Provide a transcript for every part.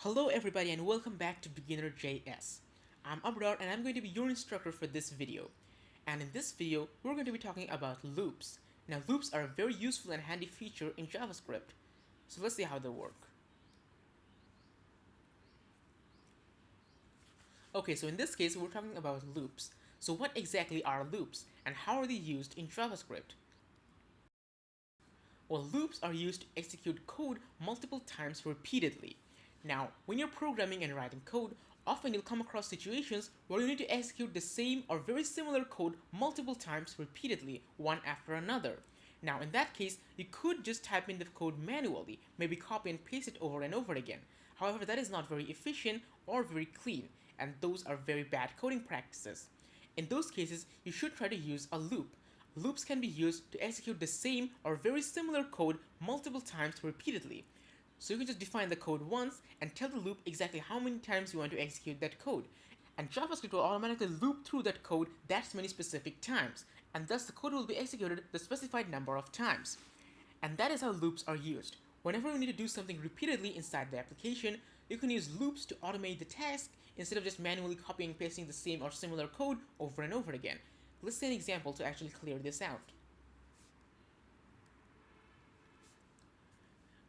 Hello everybody and welcome back to BeginnerJS. I'm Abrar and I'm going to be your instructor for this video. And in this video, we're going to be talking about loops. Now loops are a very useful and handy feature in JavaScript. So let's see how they work. Okay, so in this case, we're talking about loops. So what exactly are loops and how are they used in JavaScript? Well, loops are used to execute code multiple times repeatedly. Now, when you're programming and writing code, often you'll come across situations where you need to execute the same or very similar code multiple times repeatedly, one after another. Now, in that case, you could just type in the code manually, maybe copy and paste it over and over again. However, that is not very efficient or very clean, and those are very bad coding practices. In those cases, you should try to use a loop. Loops can be used to execute the same or very similar code multiple times repeatedly. So you can just define the code once and tell the loop exactly how many times you want to execute that code. And JavaScript will automatically loop through that code that many specific times, and thus the code will be executed the specified number of times. And that is how loops are used. Whenever you need to do something repeatedly inside the application, you can use loops to automate the task instead of just manually copying and pasting the same or similar code over and over again. Let's see an example to actually clear this out.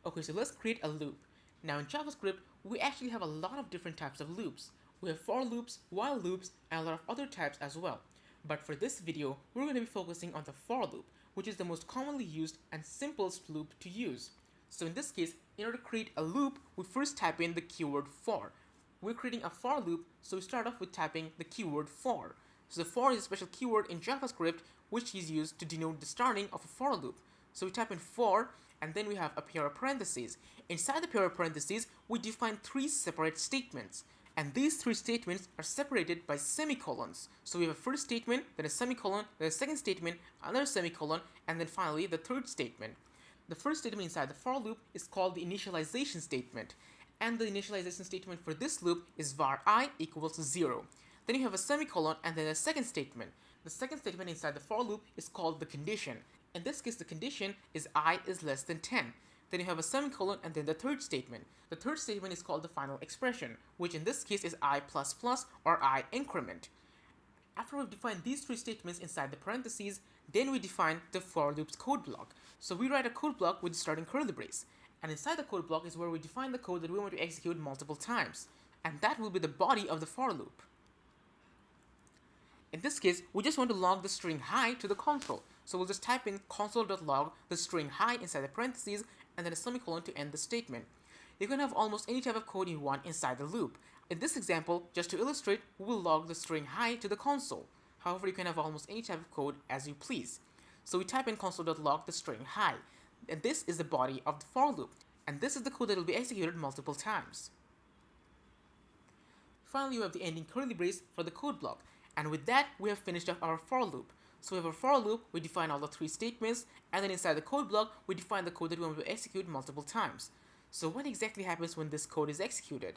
Okay, so let's create a loop. Now in JavaScript, we actually have a lot of different types of loops. We have for loops, while loops, and a lot of other types as well. But for this video, we're going to be focusing on the for loop, which is the most commonly used and simplest loop to use. So in this case, in order to create a loop, we first type in the keyword for. We're creating a for loop, so we start off with typing the keyword for. So the for is a special keyword in JavaScript which is used to denote the starting of a for loop. So we type in for, and then we have a pair of parentheses. Inside the pair of parentheses, we define three separate statements. And these three statements are separated by semicolons. So we have a first statement, then a semicolon, then a second statement, another semicolon, and then finally the third statement. The first statement inside the for loop is called the initialization statement. And the initialization statement for this loop is var I equals 0. Then you have a semicolon and then a second statement. The second statement inside the for loop is called the condition. In this case, the condition is I is less than 10. Then you have a semicolon and then the third statement. The third statement is called the final expression, which in this case is I++ or I increment. After we've defined these three statements inside the parentheses, then we define the for loop's code block. So we write a code block with starting curly brace. And inside the code block is where we define the code that we want to execute multiple times. And that will be the body of the for loop. In this case, we just want to log the string hi to the console. So we'll just type in console.log the string hi inside the parentheses and then a semicolon to end the statement. You can have almost any type of code you want inside the loop. In this example, just to illustrate, we will log the string hi to the console. However, you can have almost any type of code as you please. So we type in console.log the string hi. And this is the body of the for loop. And this is the code that will be executed multiple times. Finally, you have the ending curly brace for the code block. And with that, we have finished up our for loop. So we have a for loop, we define all the three statements, and then inside the code block, we define the code that we want to execute multiple times. So what exactly happens when this code is executed?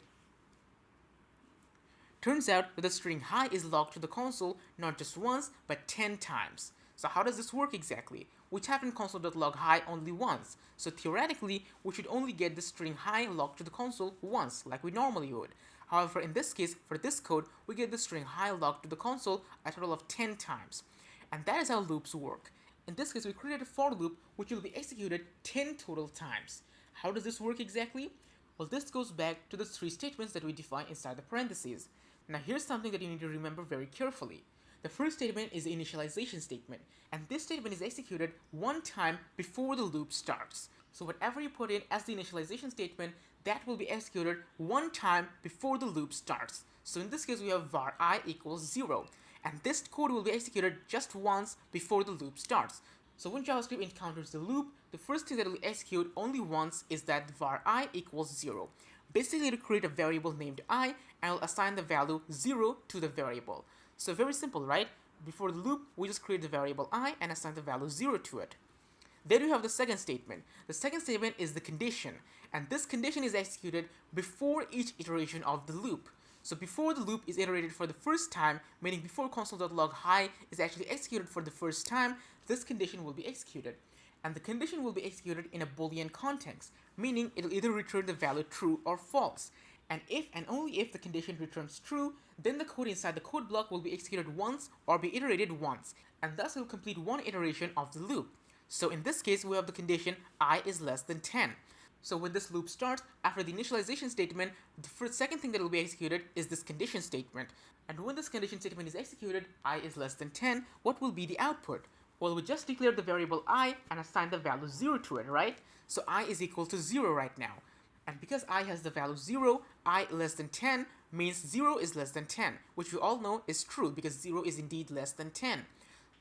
Turns out that the string hi is logged to the console not just once, but 10 times. So how does this work exactly? We type in console.log hi only once. So theoretically, we should only get the string hi logged to the console once, like we normally would. However, in this case, for this code, we get the string hi logged to the console a total of 10 times. And that is how loops work. In this case, we created a for loop which will be executed 10 total times. How does this work exactly? Well, this goes back to the three statements that we define inside the parentheses. Now here's something that you need to remember very carefully. The first statement is the initialization statement, and this statement is executed one time before the loop starts. So whatever you put in as the initialization statement, that will be executed one time before the loop starts. So in this case, we have var I equals 0, and this code will be executed just once before the loop starts. So when JavaScript encounters the loop, the first thing that it will execute only once is that var I equals 0. Basically, it'll create a variable named I, and will assign the value 0 to the variable. So very simple, right? Before the loop, we just create the variable I and assign the value 0 to it. Then we have the second statement. The second statement is the condition, and this condition is executed before each iteration of the loop. So before the loop is iterated for the first time, meaning before console.log hi is actually executed for the first time, this condition will be executed. And the condition will be executed in a Boolean context, meaning it will either return the value true or false. and if and only if the condition returns true, then the code inside the code block will be executed once or be iterated once, and thus it will complete one iteration of the loop. So in this case, we have the condition I is less than 10. So when this loop starts, after the initialization statement, the second thing that will be executed is this condition statement. And when this condition statement is executed, I is less than 10, what will be the output? Well, we just declared the variable I and assigned the value 0 to it, right? So I is equal to 0 right now. And because I has the value 0, I less than 10 means 0 is less than 10, which we all know is true because 0 is indeed less than 10.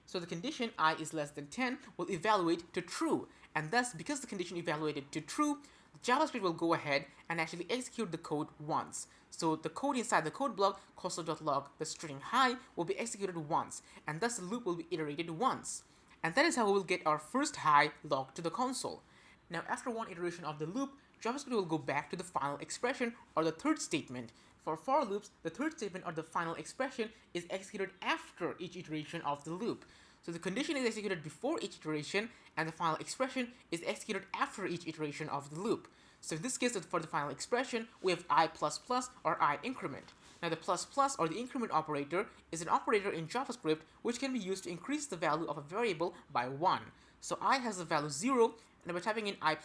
So the condition I is less than 10 will evaluate to true, and thus because the condition evaluated to true, JavaScript will go ahead and actually execute the code once. So the code inside the code block console.log the string hi will be executed once, and thus the loop will be iterated once. And that is how we will get our first hi logged to the console. Now after one iteration of the loop, JavaScript will go back to the final expression or the third statement. For loops, the third statement or the final expression is executed after each iteration of the loop. So the condition is executed before each iteration, and the final expression is executed after each iteration of the loop. So in this case, for the final expression, we have I++ or I increment. Now the plus plus or the increment operator is an operator in JavaScript which can be used to increase the value of a variable by 1. So I has the value 0, and by typing in I++,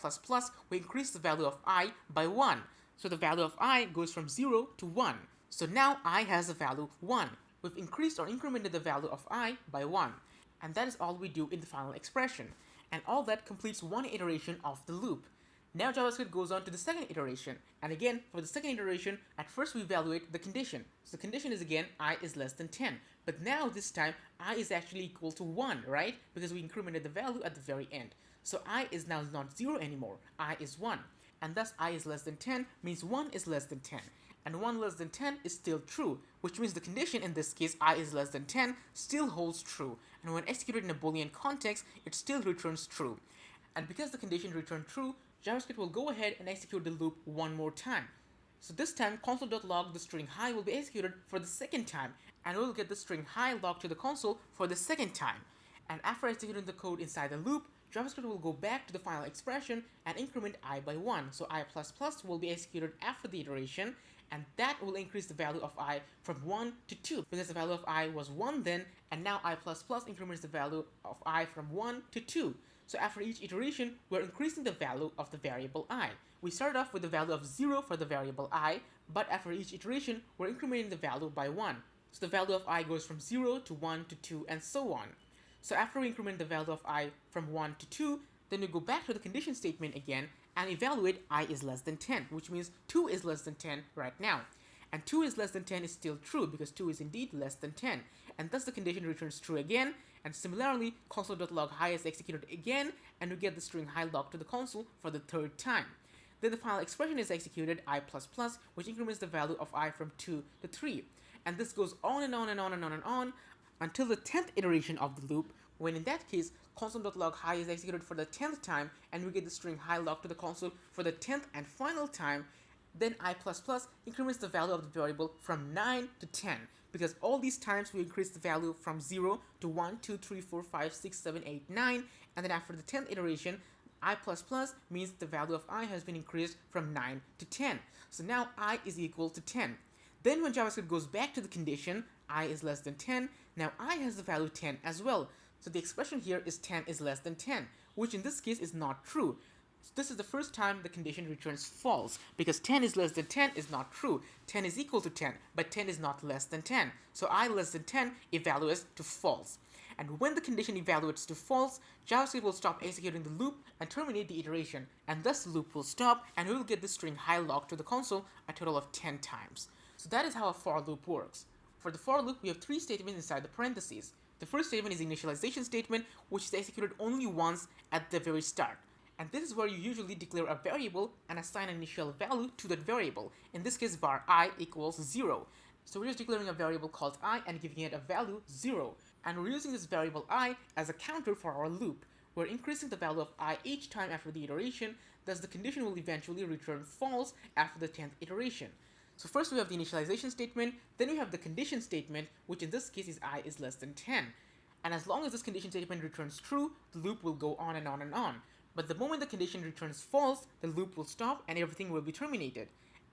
we increase the value of I by 1. So the value of I goes from 0 to 1. So now I has the value 1. We've increased or incremented the value of I by 1. And that is all we do in the final expression. And all that completes one iteration of the loop. Now JavaScript goes on to the second iteration. And again, for the second iteration, at first we evaluate the condition. So the condition is again, I is less than 10. But now this time, I is actually equal to 1, right? Because we incremented the value at the very end. So I is now not 0 anymore. I is 1. And thus I is less than 10 means 1 is less than 10. And 1 less than 10 is still true, which means the condition in this case, I is less than 10, still holds true. And when executed in a Boolean context, it still returns true. And because the condition returned true, JavaScript will go ahead and execute the loop one more time. So this time, console.log the string hi will be executed for the second time, and we will get the string hi logged to the console for the second time. And after executing the code inside the loop, JavaScript will go back to the final expression and increment I by 1. So I++ will be executed after the iteration, and that will increase the value of I from 1 to 2, because the value of I was 1 then, and now I++ increments the value of I from 1 to 2. So after each iteration, we're increasing the value of the variable I. We started off with the value of 0 for the variable I, but after each iteration, we're incrementing the value by 1. So the value of I goes from 0 to 1 to 2, and so on. So after we increment the value of I from 1 to 2, then we go back to the condition statement again and evaluate I is less than 10, which means 2 is less than 10 right now. And 2 is less than 10 is still true because 2 is indeed less than 10. And thus the condition returns true again, and similarly, console.log hi is executed again, and we get the string hi logged to the console for the third time. Then the final expression is executed, I++, which increments the value of I from 2 to 3. And this goes on and on and on and on and on, until the 10th iteration of the loop, when in that case, console.log hi is executed for the 10th time, and we get the string hi logged to the console for the 10th and final time. Then I++ increments the value of the variable from 9 to 10, because all these times we increase the value from 0 to 1, 2, 3, 4, 5, 6, 7, 8, 9, and then after the 10th iteration, I++ means the value of I has been increased from 9 to 10. So now I is equal to 10. Then when JavaScript goes back to the condition, I is less than 10, now I has the value 10 as well. So the expression here is 10 is less than 10, which in this case is not true. So this is the first time the condition returns false, because 10 is less than 10 is not true. 10 is equal to 10, but 10 is not less than 10. So I less than 10 evaluates to false. And when the condition evaluates to false, JavaScript will stop executing the loop and terminate the iteration, and thus the loop will stop, and we will get the string hi logged to the console a total of 10 times. So that is how a for loop works. For the for loop, we have 3 statements inside the parentheses. The first statement is the initialization statement, which is executed only once at the very start. And this is where you usually declare a variable and assign an initial value to that variable. In this case, var I equals 0. So we're just declaring a variable called I and giving it a value 0. And we're using this variable I as a counter for our loop. We're increasing the value of I each time after the iteration, thus the condition will eventually return false after the 10th iteration. So first we have the initialization statement, then we have the condition statement, which in this case is I is less than 10. And as long as this condition statement returns true, the loop will go on and on and on. But the moment the condition returns false, the loop will stop and everything will be terminated.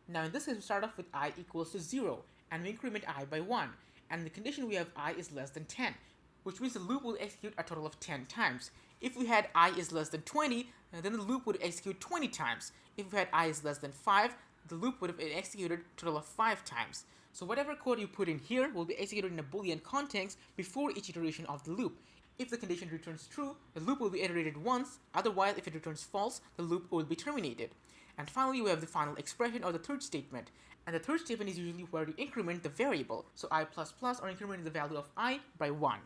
Now in this case, we start off with I equals to 0, and we increment I by 1, and in the condition we have I is less than 10, which means the loop will execute a total of 10 times. If we had I is less than 20, then the loop would execute 20 times. If we had I is less than 5, the loop would have been executed a total of 5 times. So whatever code you put in here will be executed in a Boolean context before each iteration of the loop. If the condition returns true, the loop will be iterated once, otherwise if it returns false, the loop will be terminated. And finally, we have the final expression or the third statement. And the third statement is usually where you increment the variable, so I++ or incrementing the value of I by 1.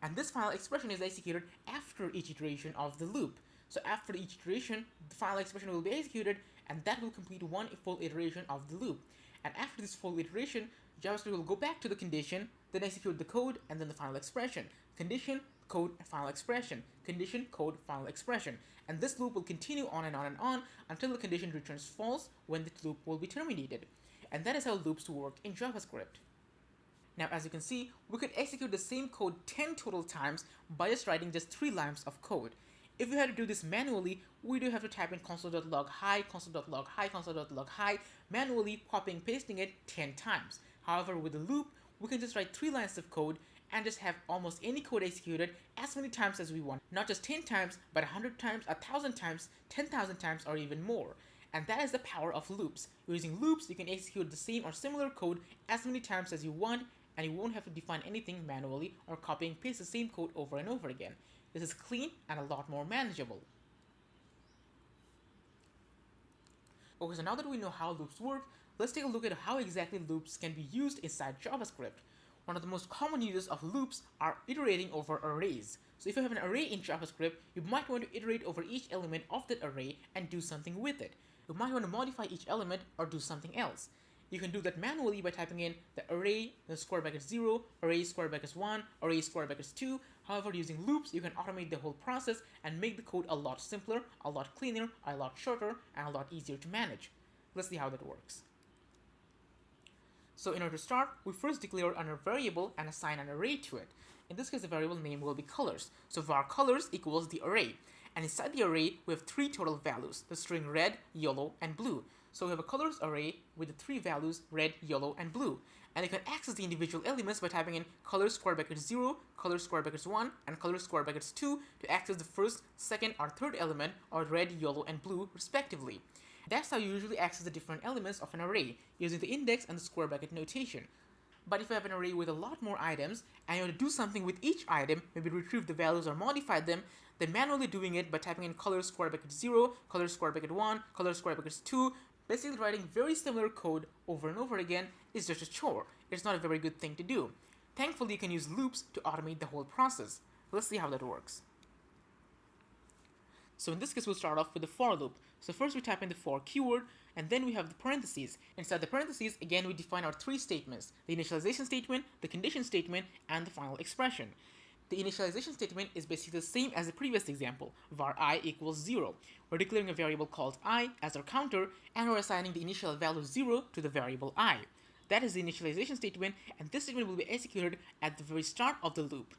And this final expression is executed after each iteration of the loop. So after each iteration, the final expression will be executed, and that will complete one full iteration of the loop. And after this full iteration, JavaScript will go back to the condition, then execute the code, and then the final expression. Condition, code, final expression. Condition, code, final expression. And this loop will continue on and on and on until the condition returns false, when the loop will be terminated. And that is how loops work in JavaScript. Now, as you can see, we could execute the same code 10 total times by just writing just 3 lines of code. If we had to do this manually, we do have to type in console.log hi, console.log hi, console.log hi, manually copying and pasting it 10 times. However, with the loop, we can just write 3 lines of code and just have almost any code executed as many times as we want. Not just 10 times, but 100 times, 1,000 times, 10,000 times, or even more. And that is the power of loops. Using loops, you can execute the same or similar code as many times as you want, and you won't have to define anything manually or copy and paste the same code over and over again. This is clean and a lot more manageable. Okay, so now that we know how loops work, let's take a look at how exactly loops can be used inside JavaScript. One of the most common uses of loops are iterating over arrays. So if you have an array in JavaScript, you might want to iterate over each element of that array and do something with it. You might want to modify each element or do something else. You can do that manually by typing in the array, the square brackets 0, array square brackets 1, array square brackets 2. However, using loops, you can automate the whole process and make the code a lot simpler, a lot cleaner, a lot shorter, and a lot easier to manage. Let's see how that works. So in order to start, we first declare a variable and assign an array to it. In this case, the variable name will be colors. So var colors equals the array. And inside the array, we have 3 total values, the string red, yellow, and blue. So we have a colors array with the 3 values, red, yellow, and blue. And you can access the individual elements by typing in colors square brackets 0, colors square brackets 1, and colors square brackets 2 to access the first, second, or third element, or red, yellow, and blue, respectively. That's how you usually access the different elements of an array, using the index and the square bracket notation. But if you have an array with a lot more items, and you want to do something with each item, maybe retrieve the values or modify them, then manually doing it by typing in colors square bracket 0, colors square bracket 1, colors square brackets 2, basically writing very similar code over and over again is just a chore. It's not a very good thing to do. Thankfully, you can use loops to automate the whole process. Let's see how that works. So in this case, we'll start off with the for loop. So first we type in the for keyword, and then we have the parentheses. Inside the parentheses, again, we define our 3 statements: the initialization statement, the condition statement, and the final expression. The initialization statement is basically the same as the previous example, var I equals 0. We're declaring a variable called I as our counter, and we're assigning the initial value 0 to the variable I. That is the initialization statement, and this statement will be executed at the very start of the loop.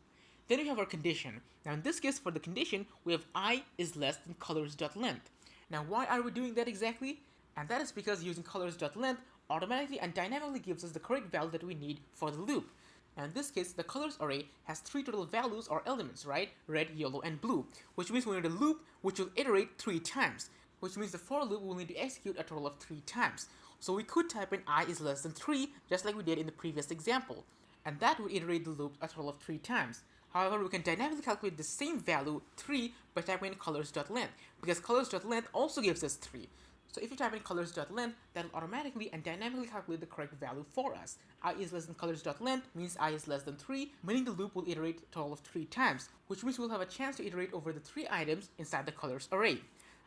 Then we have our condition. Now in this case, for the condition, we have I is less than colors.length. Now why are we doing that exactly? And that is because using colors.length automatically and dynamically gives us the correct value that we need for the loop. Now in this case, the colors array has 3 total values or elements, right? Red, yellow, and blue, which means we need a loop which will iterate 3 times, which means the for loop will need to execute a total of 3 times. So we could type in I is less than 3, just like we did in the previous example, and that would iterate the loop a total of 3 times. However, we can dynamically calculate the same value, 3, by typing in colors.length, because colors.length also gives us 3. So if you type in colors.length, that will automatically and dynamically calculate the correct value for us. I is less than colors.length means I is less than 3, meaning the loop will iterate a total of 3 times, which means we'll have a chance to iterate over the 3 items inside the colors array.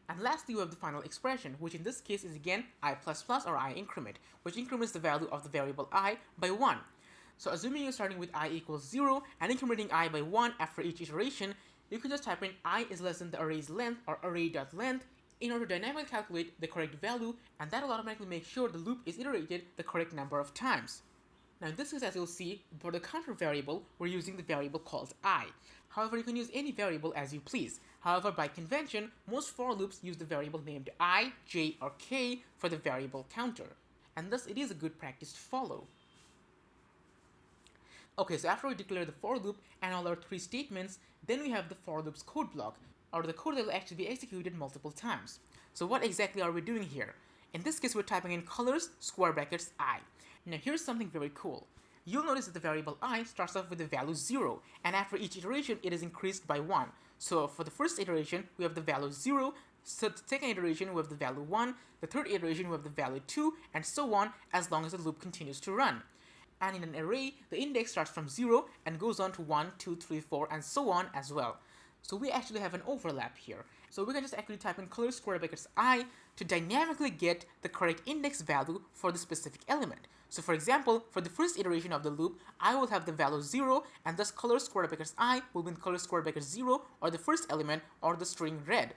And lastly, we have the final expression, which in this case is again I++ or I increment, which increments the value of the variable I by 1. So assuming you're starting with I equals 0 and incrementing I by 1 after each iteration, you can just type in I is less than the array's length or array.length in order to dynamically calculate the correct value, and that will automatically make sure the loop is iterated the correct number of times. Now in this case, as you'll see, for the counter variable, we're using the variable called I. However, you can use any variable as you please. However, by convention, most for loops use the variable named I, j, or k for the variable counter. And thus it is a good practice to follow. Okay, so after we declare the for loop and all our 3 statements, then we have the for loop's code block, or the code that will actually be executed multiple times. So what exactly are we doing here? In this case, we're typing in colors, square brackets, I. Now here's something very cool. You'll notice that the variable I starts off with the value 0, and after each iteration, it is increased by 1. So for the first iteration, we have the value 0, so the second iteration, we have the value 1, the third iteration, we have the value 2, and so on, as long as the loop continues to run. And in an array, the index starts from 0 and goes on to 1, 2, 3, 4, and so on as well. So we actually have an overlap here. So we can just actually type in colors square brackets I to dynamically get the correct index value for the specific element. So for example, for the first iteration of the loop, I will have the value 0, and thus colors square brackets I will be in colors square brackets 0, or the first element, or the string red.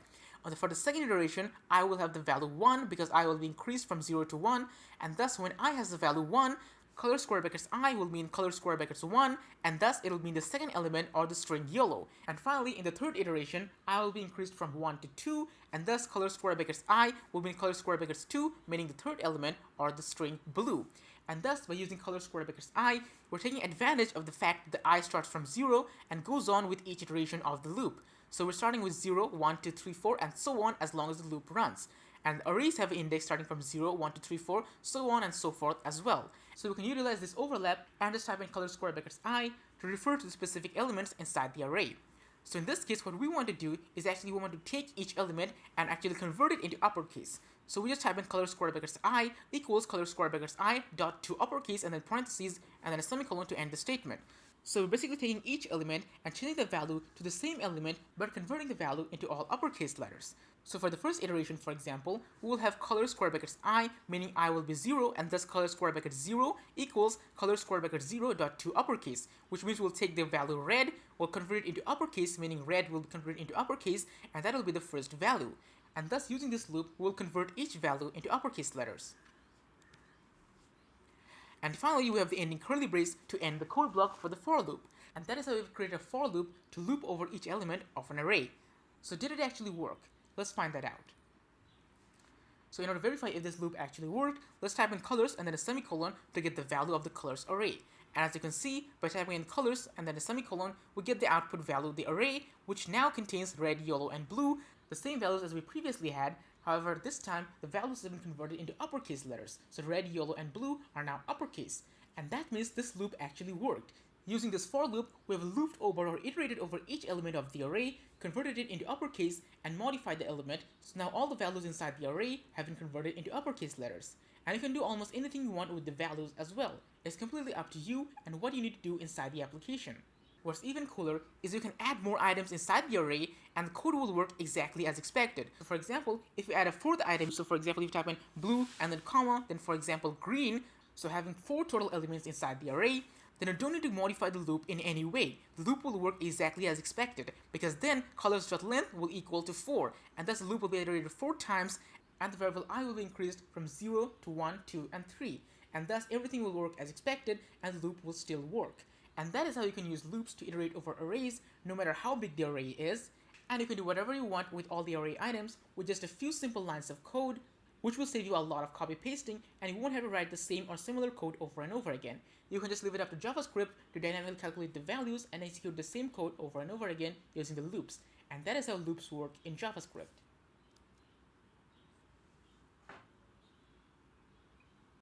For the second iteration, I will have the value 1 because I will be increased from 0 to 1, and thus when I has the value 1, color square brackets I will mean color square brackets 1, and thus it will mean the second element or the string yellow. And finally, in the third iteration, I will be increased from 1 to 2, and thus color square brackets I will mean color square brackets 2, meaning the third element or the string blue. And thus, by using color square brackets I, we're taking advantage of the fact that the I starts from 0 and goes on with each iteration of the loop. So we're starting with 0, 1, 2, 3, 4, and so on as long as the loop runs. And arrays have an index starting from 0, 1, 2, 3, 4, so on and so forth as well. So we can utilize this overlap and just type in color square brackets I to refer to the specific elements inside the array. So in this case, what we want to do is actually we want to take each element and actually convert it into uppercase. So we just type in color square brackets I equals color square brackets I dot to uppercase and then parentheses and then a semicolon to end the statement. So we're basically taking each element and changing the value to the same element but converting the value into all uppercase letters. So for the first iteration, for example, we will have color square brackets I, meaning I will be 0, and thus color square brackets 0 equals color square brackets 0 dot to uppercase, which means we'll take the value red, we'll convert it into uppercase, meaning red will be converted into uppercase, and that will be the first value. And thus using this loop, we'll convert each value into uppercase letters. And finally, we have the ending curly brace to end the code block for the for loop. And that is how we've created a for loop to loop over each element of an array. So did it actually work? Let's find that out. So in order to verify if this loop actually worked, let's type in colors and then a semicolon to get the value of the colors array. And as you can see, by typing in colors and then a semicolon, we get the output value of the array, which now contains red, yellow, and blue, the same values as we previously had. However, this time, the values have been converted into uppercase letters, so red, yellow, and blue are now uppercase. And that means this loop actually worked. Using this for loop, we have looped over or iterated over each element of the array, converted it into uppercase, and modified the element, so now all the values inside the array have been converted into uppercase letters. And you can do almost anything you want with the values as well. It's completely up to you and what you need to do inside the application. What's even cooler is you can add more items inside the array and the code will work exactly as expected. So for example, if you add a fourth item, so for example if you type in blue and then comma, then for example green, so having 4 total elements inside the array, then you don't need to modify the loop in any way. The loop will work exactly as expected, because then colors.length will equal to 4, and thus the loop will be iterated 4 times, and the variable I will be increased from 0 to 1, 2, and 3, and thus everything will work as expected, and the loop will still work. And that is how you can use loops to iterate over arrays, no matter how big the array is, and you can do whatever you want with all the array items with just a few simple lines of code, which will save you a lot of copy pasting, and you won't have to write the same or similar code over and over again. You can just leave it up to JavaScript to dynamically calculate the values and execute the same code over and over again using the loops. And that is how loops work in JavaScript.